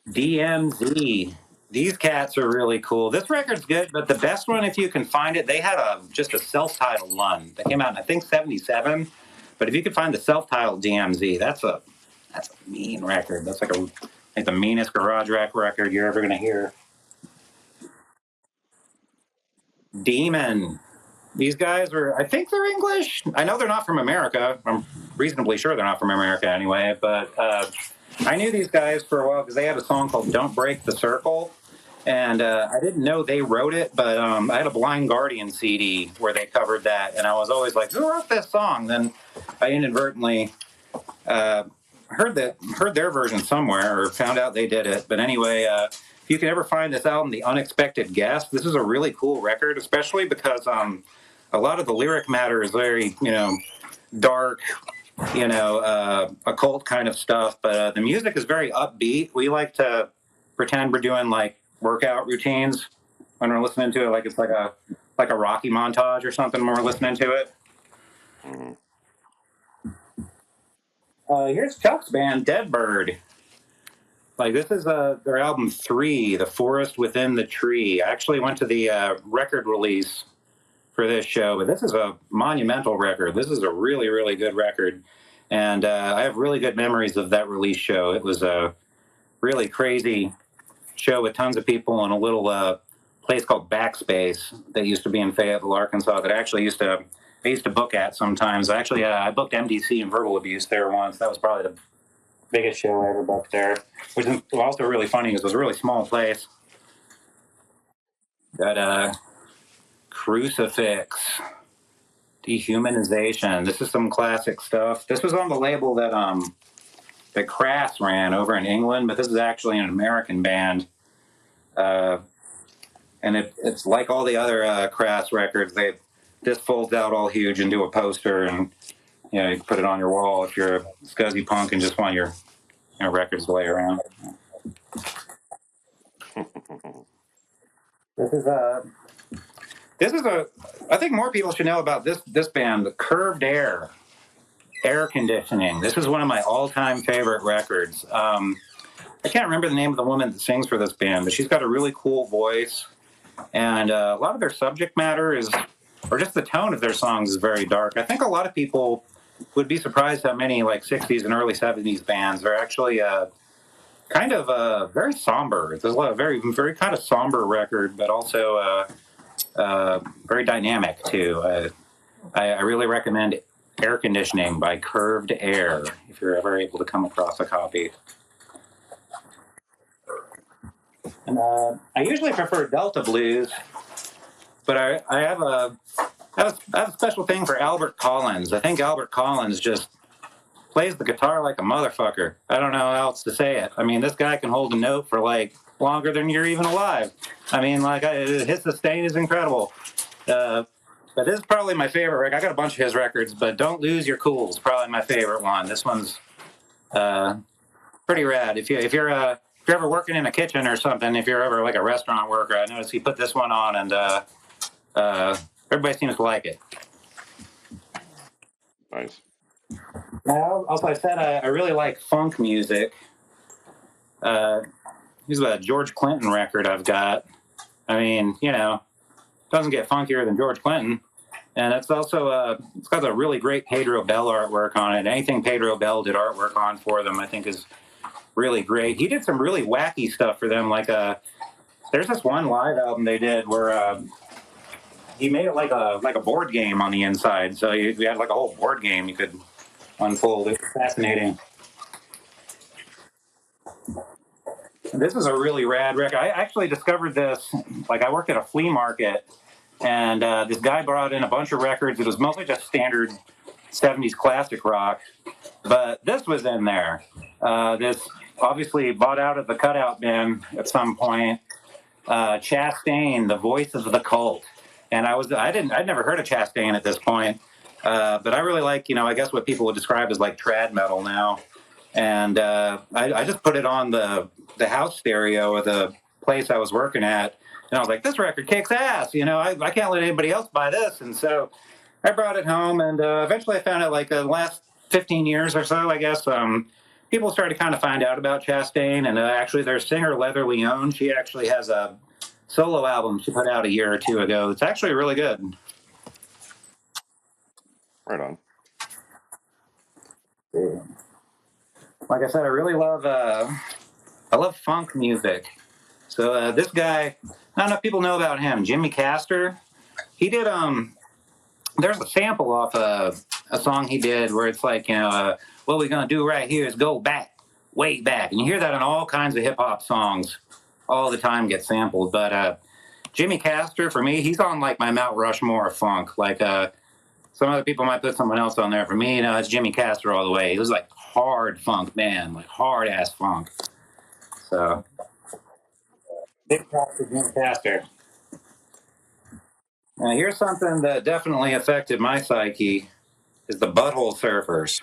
DMZ. These cats are really cool. This record's good, but the best one, if you can find it, they had just a self-titled one that came out in, I think, 77. But if you could find the self-titled DMZ, that's a mean record. That's like the meanest garage rock record you're ever going to hear. Demon. These guys I think they're English. I know they're not from America. I'm reasonably sure they're not from America anyway, but I knew these guys for a while because they had a song called Don't Break the Circle. And I didn't know they wrote it, but I had a Blind Guardian CD where they covered that, and I was always like, who wrote this song? Then I inadvertently heard their version somewhere, or found out they did it. But anyway, if you can ever find this album, The Unexpected Guest, this is a really cool record, especially because a lot of the lyric matter is very, dark, occult kind of stuff, but the music is very upbeat. We like to pretend we're doing like workout routines when we're listening to it, like it's like a Rocky montage or something when we're listening to it. Here's Chuck's band, Deadbird. Like, this is their album 3, The Forest Within the Tree. I actually went to the record release for this show, but this is a monumental record. This is a really, really good record, and I have really good memories of that release show. It was a really crazy show with tons of people in a little place called Backspace that used to be in Fayetteville, Arkansas, that I actually used to book at sometimes. Actually, I booked MDC and Verbal Abuse there once. That was probably the biggest show I ever booked there, which is also really funny because it was a really small place. Got Crucifix, Dehumanization. This is some classic stuff. This was on the label that Crass ran over in England, but this is actually an American band. And it's like all the other Crass records. This folds out all huge into a poster, and you can put it on your wall if you're a scuzzy punk and just want your records to lay around. This is I think more people should know about this band, the Curved Air Conditioning. This is one of my all-time favorite records. I can't remember the name of the woman that sings for this band, but she's got a really cool voice, and a lot of their subject matter or just the tone of their songs is very dark. I think a lot of people would be surprised how many like 60s and early 70s bands are actually kind of very somber. There's a lot of very, very kind of somber record, but also very dynamic too. I really recommend Air Conditioning by Curved Air if you're ever able to come across a copy. And I usually prefer Delta Blues, but I have a special thing for Albert Collins. I think Albert Collins just plays the guitar like a motherfucker. I don't know how else to say it. I mean, this guy can hold a note for like longer than you're even alive. I mean, like his sustain is incredible. But this is probably my favorite record. I got a bunch of his records, but Don't Lose Your Cool is probably my favorite one. This one's pretty rad. If you're ever working in a kitchen or something, if you're ever like a restaurant worker, I noticed you put this one on, and everybody seems to like it. Nice. Now, also, I said I really like funk music. Here's a George Clinton record I've got. I mean, doesn't get funkier than George Clinton. And it's also it's got a really great Pedro Bell artwork on it. Anything Pedro Bell did artwork on for them, I think, is really great. He did some really wacky stuff for them. Like there's this one live album they did where he made it like a board game on the inside. So you had like a whole board game you could unfold. It's fascinating. This is a really rad record. I actually discovered this. Like I worked at a flea market, and this guy brought in a bunch of records. It was mostly just standard 70s classic rock, but this was in there. This obviously bought out at the cutout bin at some point. Chastain, the voice of the cult, and I'd never heard of Chastain at this point, but I really like I guess what people would describe as like trad metal now, and I just put it on the house stereo of the place I was working at, and I was like, this record kicks ass, I can't let anybody else buy this, and so I brought it home, and eventually I found out like the last 15 years or so, I guess, people started to kind of find out about Chastain, and actually their singer, Leather Leone, she actually has a solo album she put out a year or two ago. It's actually really good. Right on. Like I said, I really love funk music. So this guy, I don't know if people know about him, Jimmy Castor. He did there's a sample off a song he did where it's like, what we're gonna do right here is go back, way back. And you hear that in all kinds of hip hop songs all the time, get sampled. But Jimmy Castor, for me, he's on like my Mount Rushmore of funk. Like some other people might put someone else on there. For me, it's Jimmy Castor all the way. He was like hard funk, man, like hard ass funk. So big props to Jimmy Castor. Now here's something that definitely affected my psyche is the Butthole Surfers.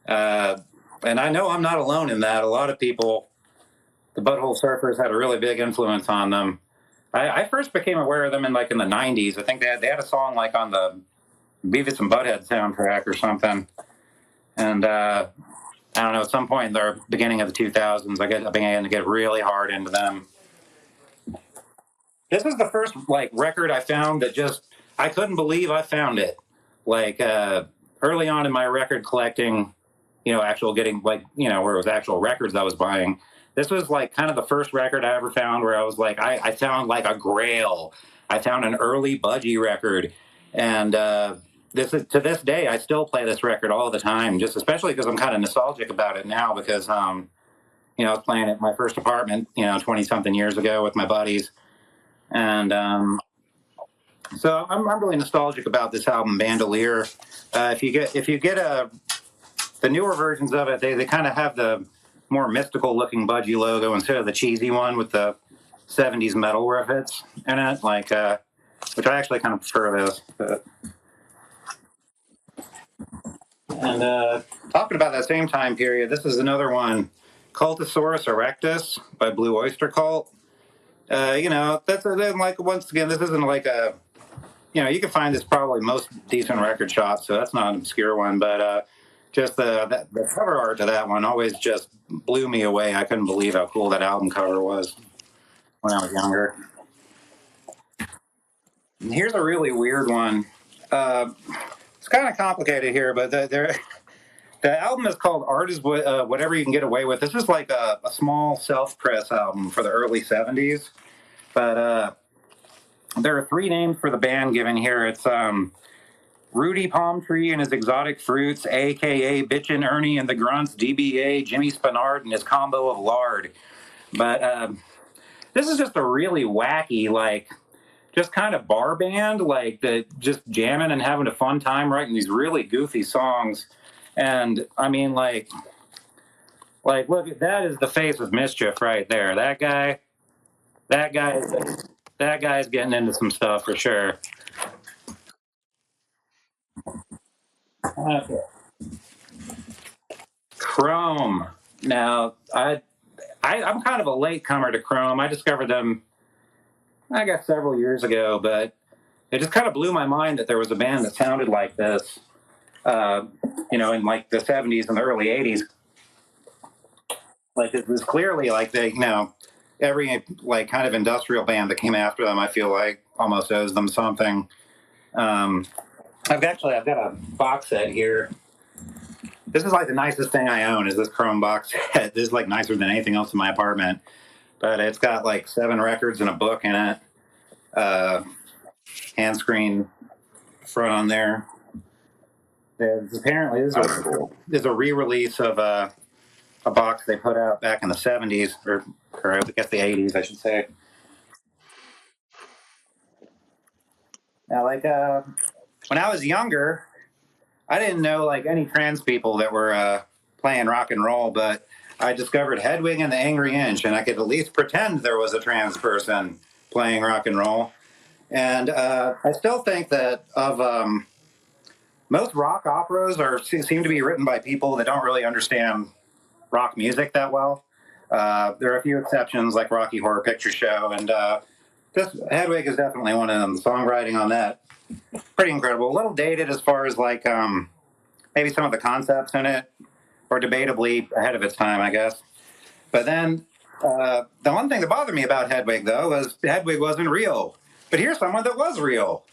And I know I'm not alone in that. A lot of people, the Butthole Surfers had a really big influence on them. I first became aware of them in the 90s. I think they had a song like on the Beavis and Butthead soundtrack or something. And I don't know, at some point in the beginning of the 2000s, I began to get really hard into them. This is the first record I found that just I couldn't believe I found it. Like early on in my record collecting, actual getting where it was actual records I was buying. This was kind of the first record I ever found where I was like, I found like a grail. I found an early Budgie record, and this is to this day I still play this record all the time, just especially because I'm kind of nostalgic about it now because I was playing at my first apartment 20 something years ago with my buddies, and so I'm really nostalgic about this album, Bandolier. If you get the newer versions of it, they kind of have the more mystical looking Budgie logo instead of the cheesy one with the 70s metal riffs in it, which I actually kind of prefer this. And talking about that same time period, this is another one, Cultosaurus erectus by Blue Oyster Cult. That's once again, this isn't like a, you can find this probably most decent record shops, so that's not an obscure one, but just the cover art to that one always just blew me away. I couldn't believe how cool that album cover was when I was younger. And here's a really weird one. It's kind of complicated here, but the album is called Art is Whatever You Can Get Away With. This is like a small self-press album for the early 70s, but there are three names for the band given here. It's Rudy Palmtree and his Exotic Fruits, a.k.a. Bitchin' Ernie and the Grunts, DBA, Jimmy Spinard and his combo of lard. But this is just a really wacky, just kind of bar band, just jamming and having a fun time writing these really goofy songs. And, I mean, look, that is the face of mischief right there. That guy's getting into some stuff for sure. Okay. Chrome. Now, I'm kind of a latecomer to Chrome. I discovered them, I guess, several years ago, but it just kind of blew my mind that there was a band that sounded like this, uh, in like the 70s and the early 80s. Like it was clearly like every like kind of industrial band that came after them, I feel like almost owes them something. Um, I've got a box set here. This is like the nicest thing I own is this Chrome box set. This is like nicer than anything else in my apartment. But it's got like 7 records and a book in it. Hand screen front on there. Apparently, this is a re-release of a box they put out back in the 70s, or I guess the 80s, I should say. Now, like when I was younger, I didn't know like any trans people that were playing rock and roll, but I discovered Hedwig and the Angry Inch, and I could at least pretend there was a trans person playing rock and roll. And I still think that of most rock operas seem to be written by people that don't really understand rock music that well. There are a few exceptions, like Rocky Horror Picture Show, and this Hedwig is definitely one of them. The songwriting on that, pretty incredible. A little dated as far as like maybe some of the concepts in it, or debatably ahead of its time, I guess. But then the one thing that bothered me about Hedwig, though, was Hedwig wasn't real. But here's someone that was real: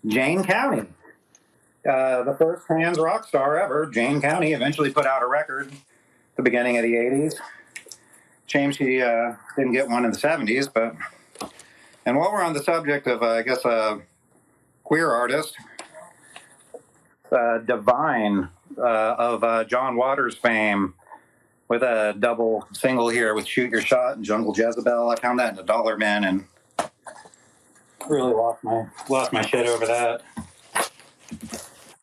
Jane County. The first trans rock star ever, Jane County, eventually put out a record at the beginning of the 80s. Shame she didn't get one in the 70s. But and while we're on the subject of, I guess, queer artist, Divine of John Waters fame, with a double single here with Shoot Your Shot and Jungle Jezebel. I found that in a dollar bin and really lost my shit over that.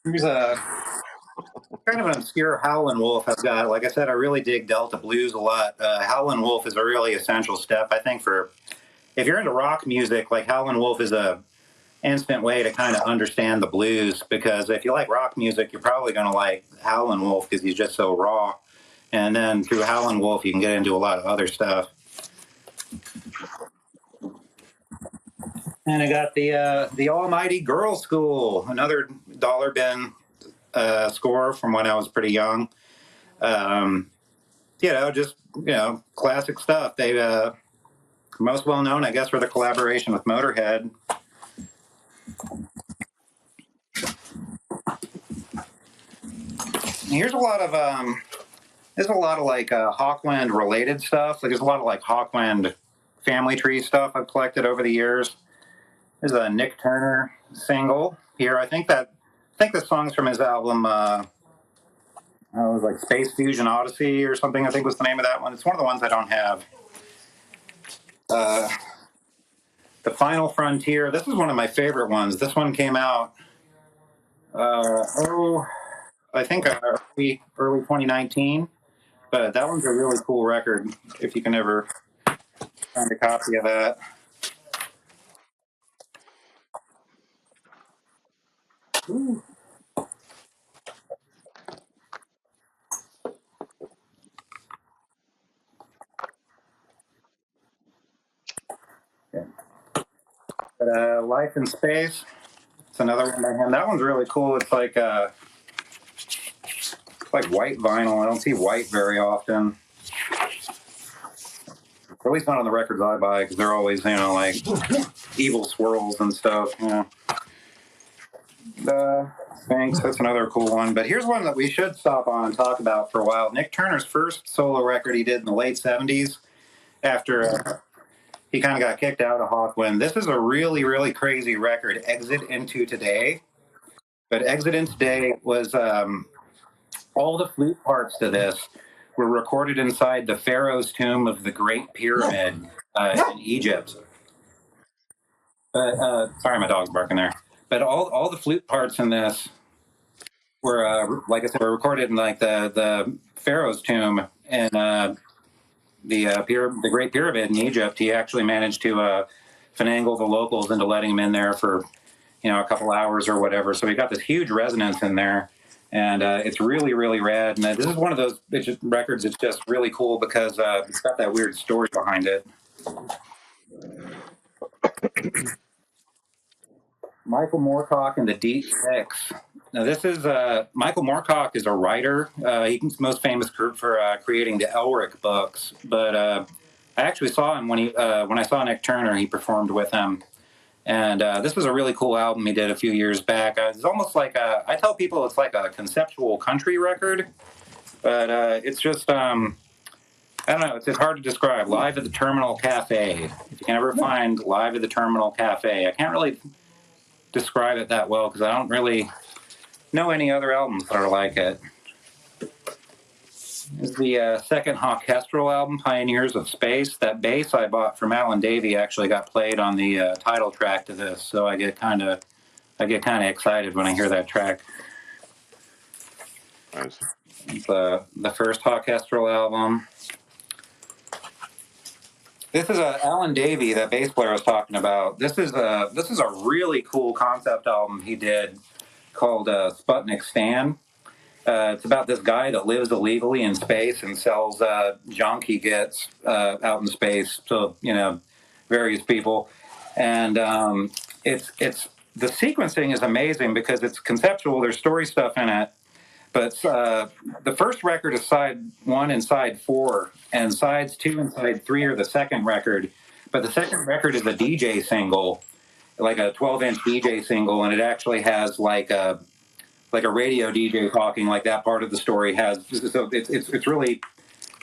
Here's a kind of an obscure Howlin' Wolf I've got. Like I said, I really dig Delta blues a lot. Howlin' Wolf is a really essential step, I think, for if you're into rock music. Like Howlin' Wolf is a instant way to kind of understand the blues, because if you like rock music, you're probably going to like Howlin' Wolf because he's just so raw. And then through Howlin' Wolf, you can get into a lot of other stuff. And I got the Almighty Girl School, another dollar bin score from when I was pretty young. Just classic stuff. They most well known, I guess, for the collaboration with Motorhead. Here's a lot of like Hawkwind related stuff. Like there's a lot of like Hawkwind family tree stuff I've collected over the years. There's a Nick Turner single here. I think the song's from his album. It was like Space Fusion Odyssey or something, I think was the name of that one. It's one of the ones I don't have. The Final Frontier. This is one of my favorite ones. This one came out, I think early 2019. But that one's a really cool record if you can ever find a copy of that. Ooh. But, Life in Space. It's another one by him. That one's really cool. It's like white vinyl. I don't see white very often. Or at least not on the records I buy, because they're always, like evil swirls and stuff. Thanks. That's another cool one. But here's one that we should stop on and talk about for a while. Nick Turner's first solo record he did in the late 70s after he kind of got kicked out of Hawkwind. This is a really, really crazy record, Exit Into Today. But Exit Into Today was all the flute parts to this were recorded inside the Pharaoh's tomb of the Great Pyramid in Egypt. But sorry, my dog's barking there. But all the flute parts in this were, like I said, were recorded in like the Pharaoh's tomb and the Great Pyramid in Egypt. He actually managed to finagle the locals into letting him in there for a couple hours or whatever. So he got this huge resonance in there. and it's really, really rad. And this is one of those records that's just really cool because it's got that weird story behind it. Michael Moorcock and the Deep Six. Now, this is Michael Moorcock is a writer. He's most famous for creating the Elric books. But I actually saw him when I saw Nick Turner. He performed with him, and this was a really cool album he did a few years back. It's almost like I tell people it's like a conceptual country record, but it's just I don't know. It's hard to describe. Live at the Terminal Cafe. If you can ever find Live at the Terminal Cafe, I can't really describe it that well because I don't really know any other albums that are like it. This is the second Hawkestral album, Pioneers of Space. That bass I bought from Alan Davey actually got played on the title track to this, so I get kind of excited when I hear that track. Nice. It's the first Hawkestral album. This is Alan Davey, that bass player I was talking about. This is a really cool concept album he did called Sputnik Stan. It's about this guy that lives illegally in space and sells junk he gets out in space to various people, and it's the sequencing is amazing because it's conceptual. There's story stuff in it. But the first record is side 1 and side 4, and sides 2 and side 3 are the second record. But the second record is a DJ single, like a 12-inch DJ single, and it actually has like a radio DJ talking, like that part of the story has. So it's really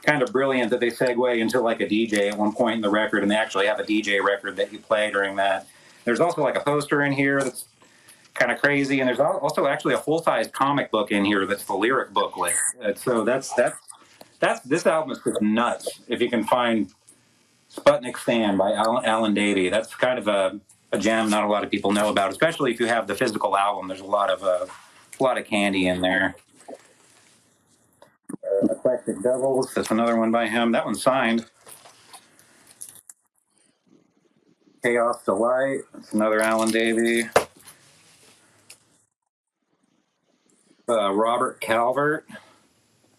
kind of brilliant that they segue into like a DJ at one point in the record, and they actually have a DJ record that you play during that. There's also like a poster in here that's kind of crazy, and there's also actually a full-size comic book in here that's the lyric booklet. So that's this album is just nuts. If you can find Sputnik Stan by Alan Davey, that's kind of a gem not a lot of people know about, especially if you have the physical album. There's a lot of candy in there. Eclectic Devils, that's another one by him. That one's signed. Chaos Delight, that's another Alan Davey. Robert Calvert.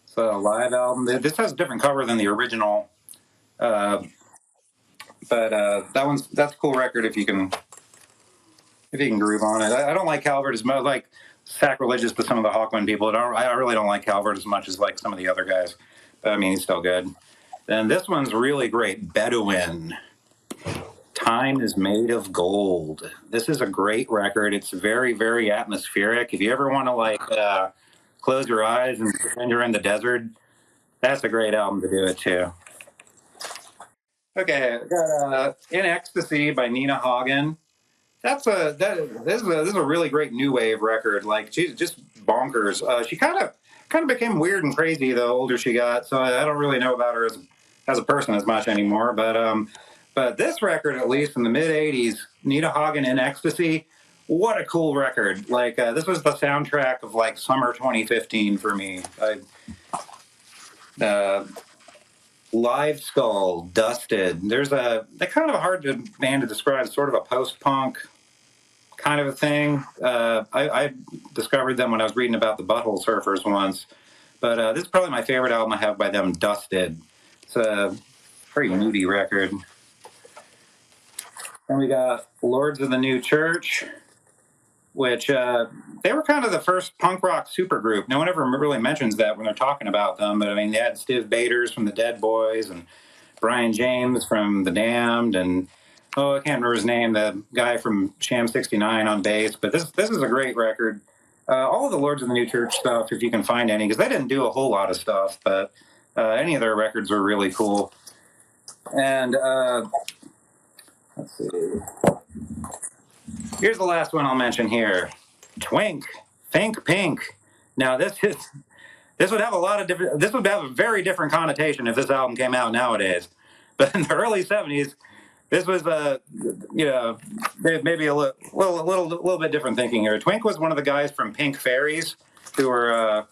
It's a live album. This has a different cover than the original, but that's a cool record if you can groove on it. I don't like Calvert as much, like sacrilegious to some of the Hawkwind people. I really don't like Calvert as much as like some of the other guys. But, I mean, he's still good. Then this one's really great. Bedouin. Time is Made of Gold. This is a great record. It's very, very atmospheric. If you ever want to like close your eyes and pretend you're in the desert, that's a great album to do it too. Okay, I got In Ecstasy by Nina Hagen. This is a really great new wave record. Like she's just bonkers. She kind of became weird and crazy the older she got. So I don't really know about her as a person as much anymore. But this record, at least in the mid '80s, Nina Hagen In Ecstasy. What a cool record! Like this was the soundtrack of like summer 2015 for me. Live Skull, Dusted. They're kind of a hard band to describe. Sort of a post-punk kind of a thing. I discovered them when I was reading about the Butthole Surfers once. But this is probably my favorite album I have by them, Dusted. It's a very moody record. Then we got Lords of the New Church, which they were kind of the first punk rock supergroup. No one ever really mentions that when they're talking about them. But I mean, they had Stiv Bators from the Dead Boys and Brian James from the Damned, and I can't remember his name, the guy from Sham 69 on bass. But this is a great record. All of the Lords of the New Church stuff, if you can find any, because they didn't do a whole lot of stuff, but any of their records were really cool. And let's see. Here's the last one I'll mention here. Twink, Think Pink. Now this would have a very different connotation if this album came out nowadays. But in the early '70s, this was maybe a little bit different thinking here. Twink was one of the guys from Pink Fairies, who were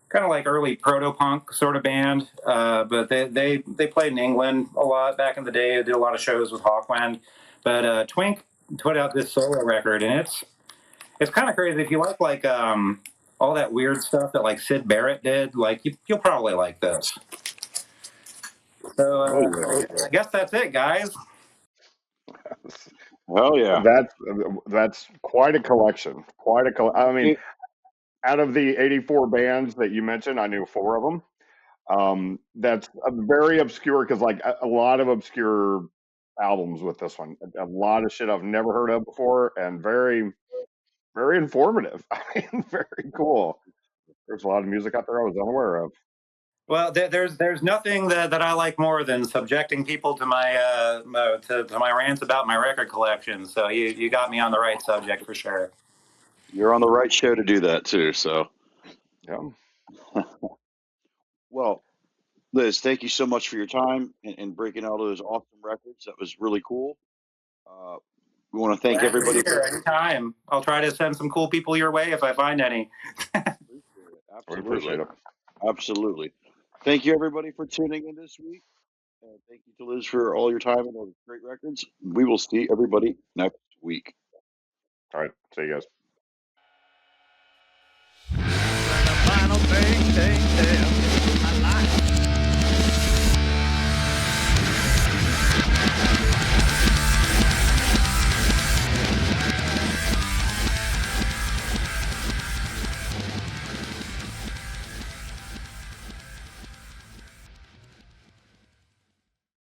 kind of like early proto-punk sort of band. But they played in England a lot back in the day. They did a lot of shows with Hawkwind. But Twink put out this solo record, and it's kind of crazy. If you like a all that weird stuff that like Sid Barrett did. Like you'll probably like this. So Oh yeah. I guess that's it, guys. Oh yeah. That's quite a collection. I mean, out of the 84 bands that you mentioned, I knew 4 of them. That's a very obscure because like a lot of obscure albums with this one. A lot of shit I've never heard of before, and very, very informative. I mean, very cool. There's a lot of music out there I was unaware of. Well, there's nothing that I like more than subjecting people to my to my rants about my record collection. So you got me on the right subject for sure. You're on the right show to do that too. So, Yeah. well, Liz, thank you so much for your time and breaking out all those awesome records. That was really cool. Uh, we want to thank Glad to be everybody. here anytime. I'll try to send some cool people your way if I find any. We appreciate it. Absolutely. Thank you, everybody, for tuning in this week. Thank you to Liz for all your time and all the great records. We will see everybody next week. All right. See you guys. When the final bang, bang, bang.